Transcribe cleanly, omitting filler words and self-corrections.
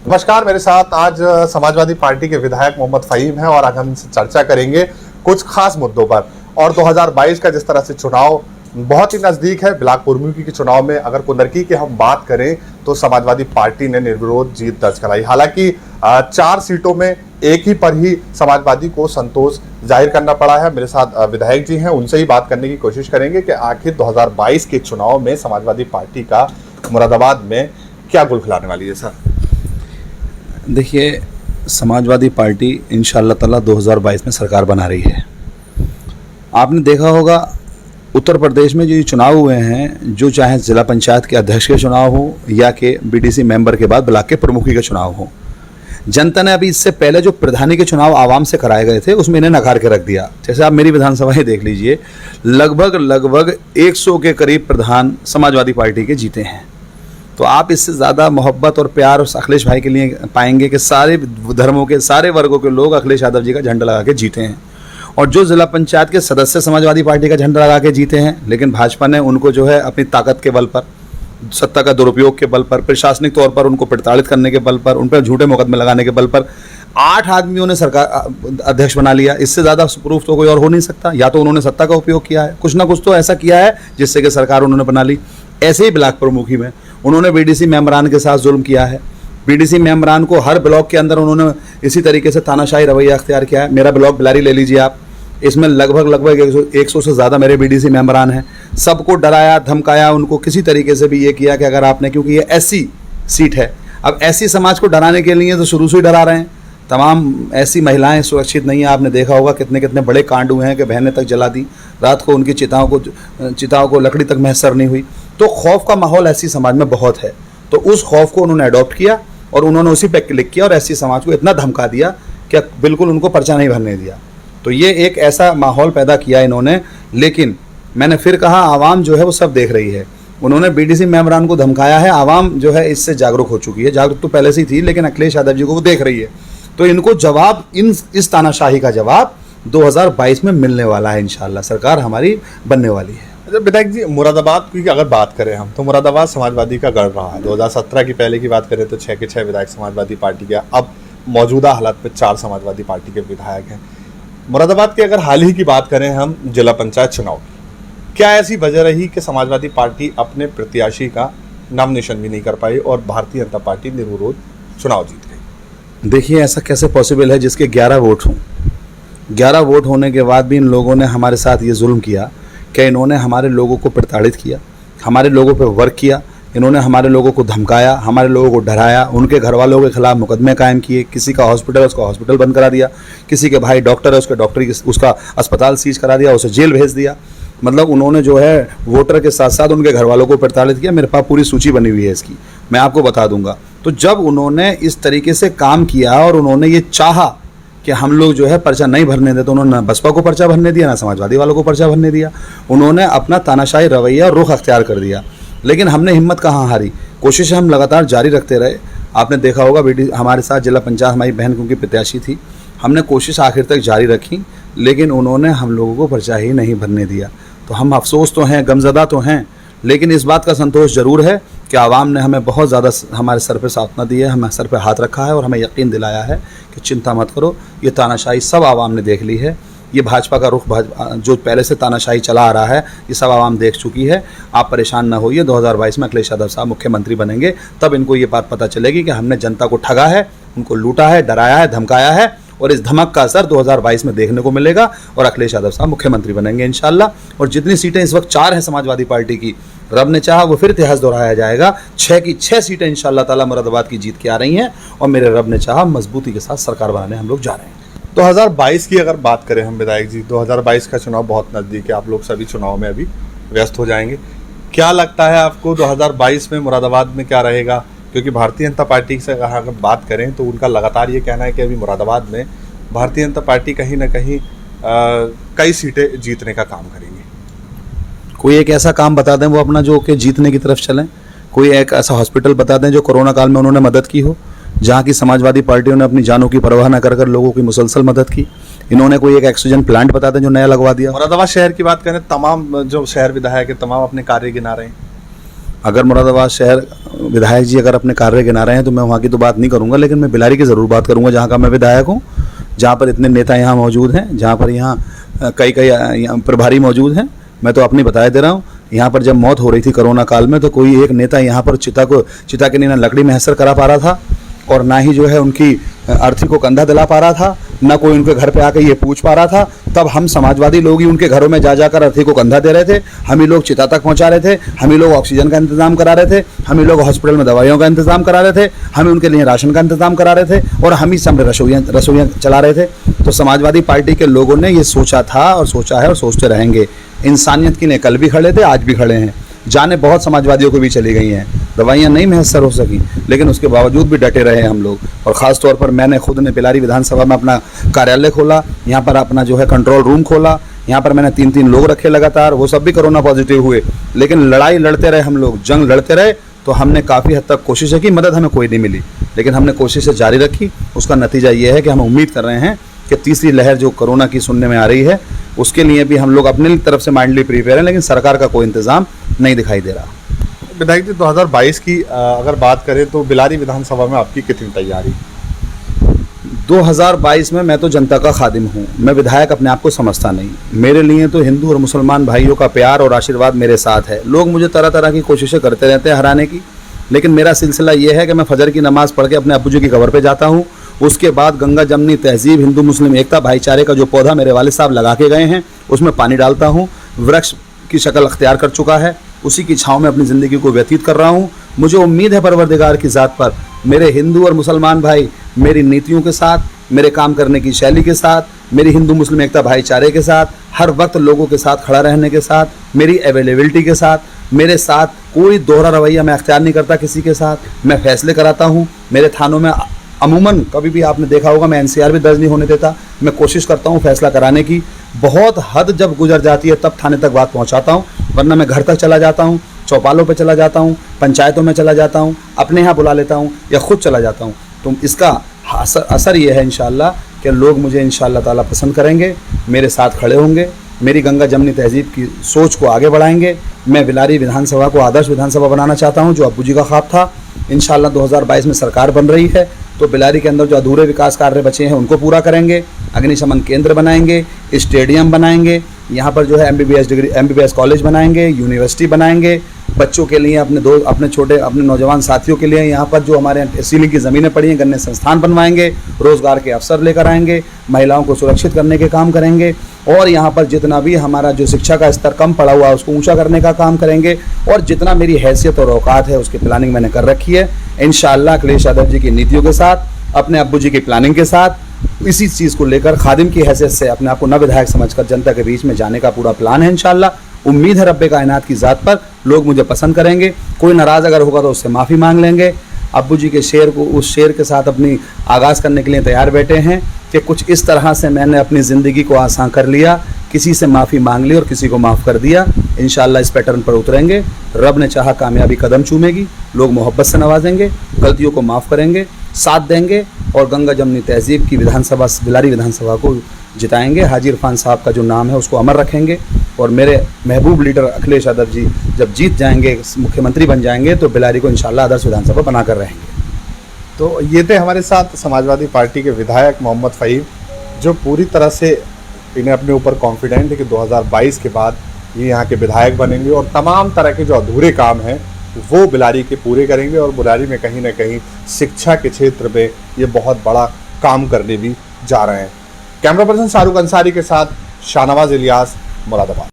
नमस्कार, मेरे साथ आज समाजवादी पार्टी के विधायक मोहम्मद फहीम हैं और आज हम इनसे चर्चा करेंगे कुछ खास मुद्दों पर। और 2022 का जिस तरह से चुनाव बहुत ही नजदीक है, ब्लॉक पुरमुकी के चुनाव में अगर कुंदरकी की हम बात करें तो समाजवादी पार्टी ने निर्विरोध जीत दर्ज कराई। हालांकि 4 सीटों में एक ही पर ही समाजवादी को संतोष जाहिर करना पड़ा है। मेरे साथ विधायक जी हैं, उनसे ही बात करने की कोशिश करेंगे कि आखिर 2022 के चुनाव में समाजवादी पार्टी का मुरादाबाद में क्या गुल खिलाने वाली है। सर देखिए, समाजवादी पार्टी इंशाअल्लाह ताला 2022 में सरकार बना रही है। आपने देखा होगा उत्तर प्रदेश में जो ये चुनाव हुए हैं, जो चाहे ज़िला पंचायत के अध्यक्ष के चुनाव हो या कि बीडीसी मेंबर के बाद ब्लॉक के प्रमुखी के चुनाव हो, जनता ने अभी इससे पहले जो प्रधानी के चुनाव आवाम से कराए गए थे उसमें इन्हें नकार के रख दिया। जैसे आप मेरी विधानसभा ही देख लीजिए, लगभग 100 के करीब प्रधान समाजवादी पार्टी के जीते हैं। तो आप इससे ज़्यादा मोहब्बत और प्यार उस अखिलेश भाई के लिए पाएंगे कि सारे धर्मों के, सारे वर्गों के लोग अखिलेश यादव जी का झंडा लगा के जीते हैं। और जो ज़िला पंचायत के सदस्य समाजवादी पार्टी का झंडा लगा के जीते हैं, लेकिन भाजपा ने उनको जो है अपनी ताकत के बल पर, सत्ता का दुरुपयोग के बल पर, प्रशासनिक तौर पर उनको प्रताड़ित करने के बल पर, उन पर झूठे मुकदमे लगाने के बल पर 8 आदमियों ने सरकार अध्यक्ष बना लिया। इससे ज़्यादा प्रूफ तो कोई और हो नहीं सकता। या तो उन्होंने सत्ता का उपयोग किया है, कुछ ना कुछ तो ऐसा किया है जिससे कि सरकार उन्होंने बना ली। ऐसे ही ब्लॉक प्रमुखी में उन्होंने बीडीसी मेंबरान के साथ जुल्म किया है। बीडीसी मेंबरान को हर ब्लॉक के अंदर उन्होंने इसी तरीके से तानाशाही रवैया अख्तियार किया है। मेरा ब्लॉक बिलारी ले लीजिए आप, इसमें लगभग 100 से ज़्यादा मेरे बीडीसी मेंबरान हैं। सबको डराया, धमकाया, उनको किसी तरीके से भी ये किया कि अगर आपने, क्योंकि ये एससी सीट है, अब एससी समाज को डराने के लिए तो शुरू से ही डरा रहे हैं। तमाम ऐसी महिलाएं सुरक्षित नहीं है। आपने देखा होगा कितने कितने बड़े कांड हुए हैं कि बहनें तक जला दी, रात को उनकी चिताओं को लकड़ी तक मैसर नहीं हुई। तो खौफ का माहौल ऐसी समाज में बहुत है। तो उस खौफ को उन्होंने अडॉप्ट किया और उन्होंने उसी पे क्लिक किया और ऐसी समाज को इतना धमका दिया कि बिल्कुल उनको पर्चा नहीं भरने दिया। तो ये एक ऐसा माहौल पैदा किया इन्होंने। लेकिन मैंने फिर कहा, आवाम जो है वो सब देख रही है। उन्होंने बीडीसी मेंबरान को धमकाया है, आवाम जो है इससे जागरूक हो चुकी है। जागरूक तो पहले से ही थी, लेकिन अखिलेश यादव जी को वो देख रही है। तो इनको जवाब, इस तानाशाही का जवाब 2022 में मिलने वाला है। इंशाअल्लाह सरकार हमारी बनने वाली है। विधायक जी, मुरादाबाद की अगर बात करें हम, तो मुरादाबाद समाजवादी का गढ़ रहा है। 2017 की पहले की बात करें तो 6 के 6 विधायक समाजवादी पार्टी के, अब मौजूदा हालात में 4 समाजवादी पार्टी के विधायक हैं। मुरादाबाद की अगर हाल ही की बात करें हम, जिला पंचायत चुनाव, क्या ऐसी वजह रही कि समाजवादी पार्टी अपने प्रत्याशी का नॉमिनेशन भी नहीं कर पाई और भारतीय जनता पार्टी निर्विरोध चुनाव जीत गई? देखिए, ऐसा कैसे पॉसिबल है जिसके 11 वोट हों। 11 वोट होने के बाद भी इन लोगों ने हमारे साथ ये जुल्म किया कि इन्होंने हमारे लोगों को प्रताड़ित किया, हमारे लोगों पर वर्क किया, इन्होंने हमारे लोगों को धमकाया, हमारे लोगों को डराया, उनके घर वालों के खिलाफ मुकदमे कायम किए। किसी का हॉस्पिटल है उसका हॉस्पिटल बंद करा दिया, किसी के भाई डॉक्टर है उसके डॉक्टरी उसका अस्पताल सीज करा दिया, उसे जेल भेज दिया। मतलब उन्होंने जो है वोटर के साथ साथ उनके घर वालों को प्रताड़ित किया। मेरे पास पूरी सूची बनी हुई है इसकी, मैं आपको बता दूंगा। तो जब उन्होंने इस तरीके से काम किया और उन्होंने ये चाहा कि हम लोग जो है पर्चा नहीं भरने देते, तो उन्होंने ना बसपा को पर्चा भरने दिया, ना समाजवादी वालों को पर्चा भरने दिया। उन्होंने अपना तानाशाही रवैया और रुख अख्तियार कर दिया। लेकिन हमने हिम्मत कहाँ हारी, कोशिशें हम लगातार जारी रखते रहे। आपने देखा होगा बेटी हमारे साथ जिला पंचायत, हमारी बहन क्योंकि प्रत्याशी थी, हमने कोशिश आखिर तक जारी रखी, लेकिन उन्होंने हम लोगों को पर्चा ही नहीं भरने दिया। तो हम अफसोस तो हैं, गमज़दा तो हैं, लेकिन इस बात का संतोष ज़रूर है कि आवाम ने हमें बहुत ज़्यादा हमारे सर पे सांत्वना दी है, हमें सर पे हाथ रखा है और हमें यकीन दिलाया है कि चिंता मत करो, ये तानाशाही सब आवाम ने देख ली है। ये भाजपा का रुख, जो पहले से तानाशाही चला आ रहा है, ये सब आवाम देख चुकी है। आप परेशान ना होइए, 2022 में अखिलेश यादव साहब मुख्यमंत्री बनेंगे, तब इनको ये बात पता चलेगी कि हमने जनता को ठगा है, उनको लूटा है, डराया है, धमकाया है। और इस धमक का असर 2022 में देखने को मिलेगा और अखिलेश यादव साहब मुख्यमंत्री बनेंगे इंशाल्लाह। और जितनी सीटें इस वक्त 4 हैं समाजवादी पार्टी की, रब ने चाहा वो फिर इतिहास दोहराया जाएगा। 6 की 6 सीटें इंशाल्लाह ताला मुरादाबाद की जीत के आ रही हैं और मेरे रब ने चाहा मजबूती के साथ सरकार बनाने हम लोग जा रहे हैं। 2022 की अगर बात करें हम विधायक जी, 2022 का चुनाव बहुत नज़दीक है, आप लोग सभी चुनाव में अभी व्यस्त हो जाएंगे। क्या लगता है आपको 2022 में मुरादाबाद में क्या रहेगा? क्योंकि भारतीय जनता पार्टी से अगर बात करें तो उनका लगातार ये कहना है कि अभी मुरादाबाद में भारतीय जनता पार्टी कहीं ना कहीं कई सीटें जीतने का काम करेंगी। कोई एक ऐसा काम बता दें वो अपना जो कि जीतने की तरफ चलें। कोई एक ऐसा हॉस्पिटल बता दें जो कोरोना काल में उन्होंने मदद की हो, जहाँ की समाजवादी पार्टियों ने अपनी जानों की परवाह न कर लोगों की मुसलसल मदद की। इन्होंने कोई एक ऑक्सीजन प्लांट बता दें जो नया लगवा दिया। मुरादाबाद शहर की बात करें, तमाम जो शहर विधायक है तमाम अपने कार्य गिना रहे हैं। अगर मुरादाबाद शहर विधायक जी अगर अपने कार्य गिना रहे हैं तो मैं वहाँ की तो बात नहीं करूँगा, लेकिन मैं बिलारी की ज़रूर बात करूँगा जहाँ का मैं विधायक हूँ, जहाँ पर इतने नेता यहाँ मौजूद हैं, जहाँ पर यहाँ कई प्रभारी मौजूद हैं। मैं तो अपनी बता दे रहा हूँ, यहाँ पर जब मौत हो रही थी कोरोना काल में तो कोई एक नेता यहाँ पर चिता के लिए ना लकड़ी मैसर करा पा रहा था और ना ही जो है उनकी अर्थी को कंधा दिला पा रहा था, ना कोई उनके घर पे आके ये पूछ पा रहा था। तब हम समाजवादी लोग ही उनके घरों में जा जाकर अर्थी को कंधा दे रहे थे, हम ही लोग चिता तक पहुंचा रहे थे, हम ही लोग ऑक्सीजन का इंतजाम करा रहे थे, हम ही लोग हॉस्पिटल में दवाइयों का इंतजाम करा रहे थे, हम ही उनके लिए राशन का इंतजाम करा रहे थे और हम ही सब रसोइयाँ चला रहे थे। तो समाजवादी पार्टी के लोगों ने ये सोचा था और सोचा है और सोचते रहेंगे। इंसानियत के लिए कल भी खड़े थे, आज भी खड़े हैं। जाने बहुत समाजवादियों को भी चली गई हैं, दवाइयाँ नहीं मैसर हो सकी, लेकिन उसके बावजूद भी डटे रहे हम लोग। और ख़ास तौर पर मैंने खुद ने बिलारी विधानसभा में अपना कार्यालय खोला, यहाँ पर अपना जो है कंट्रोल रूम खोला, यहाँ पर मैंने 3-3 लोग रखे लगातार, वो सब भी कोरोना पॉजिटिव हुए, लेकिन लड़ाई लड़ते रहे हम लोग, जंग लड़ते रहे। तो हमने काफ़ी हद तक कोशिशें की, मदद हमें कोई नहीं मिली, लेकिन हमने कोशिशें जारी रखी। उसका नतीजा ये है कि हम उम्मीद कर रहे हैं कि तीसरी लहर जो कोरोना की सुनने में आ रही है उसके लिए भी हम लोग अपनी तरफ से माइंडली प्रिपेयर हैं, लेकिन सरकार का कोई इंतजाम नहीं दिखाई दे रहा। विधायक जी, 2022 की अगर बात करें तो बिलारी विधानसभा में आपकी कितनी तैयारी? 2022 में मैं तो जनता का खादिम हूँ, मैं विधायक अपने आप को समझता नहीं। मेरे लिए तो हिंदू और मुसलमान भाइयों का प्यार और आशीर्वाद मेरे साथ है। लोग मुझे तरह तरह की कोशिशें करते रहते हैं हराने की, लेकिन मेरा सिलसिला ये है कि मैं फजर की नमाज़ पढ़ के अपने अब्बू जी की कब्र पे जाता हूँ। उसके बाद गंगा जमनी तहजीब हिंदू मुस्लिम एकता भाईचारे का जो पौधा मेरे वालिद साहब लगा के गए हैं उसमें पानी डालता हूँ। वृक्ष की शक्ल अख्तियार कर चुका है, उसी की छाँव में अपनी ज़िंदगी को व्यतीत कर रहा हूँ। मुझे उम्मीद है परवरदिगार की ज़ात पर मेरे हिंदू और मुसलमान भाई मेरी नीतियों के साथ, मेरे काम करने की शैली के साथ, मेरी हिंदू मुस्लिम एकता भाईचारे के साथ, हर वक्त लोगों के साथ खड़ा रहने के साथ, मेरी अवेलेबिलिटी के साथ, मेरे साथ कोई दोहरा रवैया मैं अख्तियार नहीं करता किसी के साथ। मैं फैसले कराता हूँ। मेरे थानों में अमूमन कभी भी आपने देखा होगा मैं एनसीआर भी दर्ज नहीं होने देता। मैं कोशिश करता हूँ फैसला कराने की, बहुत हद जब गुजर जाती है तब थाने तक बात पहुँचाता हूँ, वरना मैं घर तक चला जाता हूँ, चौपालों पे चला जाता हूँ, पंचायतों में चला जाता हूँ, अपने यहाँ बुला लेता हूँ या खुद चला जाता हूँ। तो इसका असर ये है इंशाअल्लाह कि लोग मुझे इंशाअल्लाह ताला पसंद करेंगे, मेरे साथ खड़े होंगे, मेरी गंगा जमनी तहजीब की सोच को आगे बढ़ाएंगे। मैं बिलारी विधानसभा को आदर्श विधानसभा बनाना चाहता हूँ, जो अब्बू जी का ख्वाब था। इंशाअल्लाह 2022 में सरकार बन रही है तो बिलारी के अंदर जो अधूरे विकास कार्य बचे हैं उनको पूरा करेंगे। अग्निशमन केंद्र बनाएंगे, स्टेडियम बनाएंगे, यहाँ पर जो है MBBS कॉलेज बनाएंगे, यूनिवर्सिटी बनाएंगे, बच्चों के लिए अपने नौजवान साथियों के लिए यहाँ पर जो हमारे सीलिंग की ज़मीनें पड़ी हैं गन्ने संस्थान बनवाएंगे, रोज़गार के अवसर लेकर आएंगे, महिलाओं को सुरक्षित करने के काम करेंगे और यहाँ पर जितना भी हमारा जो शिक्षा का स्तर कम पड़ा हुआ है उसको ऊंचा करने का काम करेंगे। और जितना मेरी हैसियत और औकात है उसकी प्लानिंग मैंने कर रखी है। इंशाअल्लाह अखिलेश यादव जी की नीतियों के साथ, अपने अब्बू जी की प्लानिंग के साथ, इसी चीज़ को लेकर खादिम की हैसियत से अपने आप को न विधायक समझकर जनता के बीच में जाने का पूरा प्लान है। इंशाअल्लाह उम्मीद है रब्बे कायनात की ज़ात पर लोग मुझे पसंद करेंगे। कोई नाराज़ अगर होगा तो उससे माफ़ी मांग लेंगे। अब्बू जी के शेर को उस शेर के साथ अपनी आगाज़ करने के लिए तैयार बैठे हैं कि कुछ इस तरह से मैंने अपनी ज़िंदगी को आसान कर लिया, किसी से माफ़ी मांग ली और किसी को माफ़ कर दिया। इंशाअल्लाह इस पैटर्न पर उतरेंगे। रब ने चाहा कामयाबी कदम चूमेगी, लोग मोहब्बत से नवाजेंगे, गलतियों को माफ़ करेंगे, साथ देंगे और गंगा जमनी तहजीब की विधानसभा बिलारी विधानसभा को जिताएंगे। हाजी इरफान साहब का जो नाम है उसको अमर रखेंगे और मेरे महबूब लीडर अखिलेश यादव जी जब जीत जाएंगे, मुख्यमंत्री बन जाएंगे तो बिलारी को इंशाअल्लाह आदर्श विधानसभा बनाकर रहेंगे। तो ये थे हमारे साथ समाजवादी पार्टी के विधायक मोहम्मद फ़हीम, जो पूरी तरह से इन्हें अपने ऊपर कॉन्फिडेंट है कि 2022 के बाद ये यहाँ के विधायक बनेंगे और तमाम तरह के जो अधूरे काम हैं वो बिलारी के पूरे करेंगे और बिलारी में कहीं ना कहीं शिक्षा के क्षेत्र में ये बहुत बड़ा काम करने भी जा रहे हैं। कैमरा पर्सन शाहरुख अंसारी के साथ शाहनवाज इलियास, मुरादाबाद।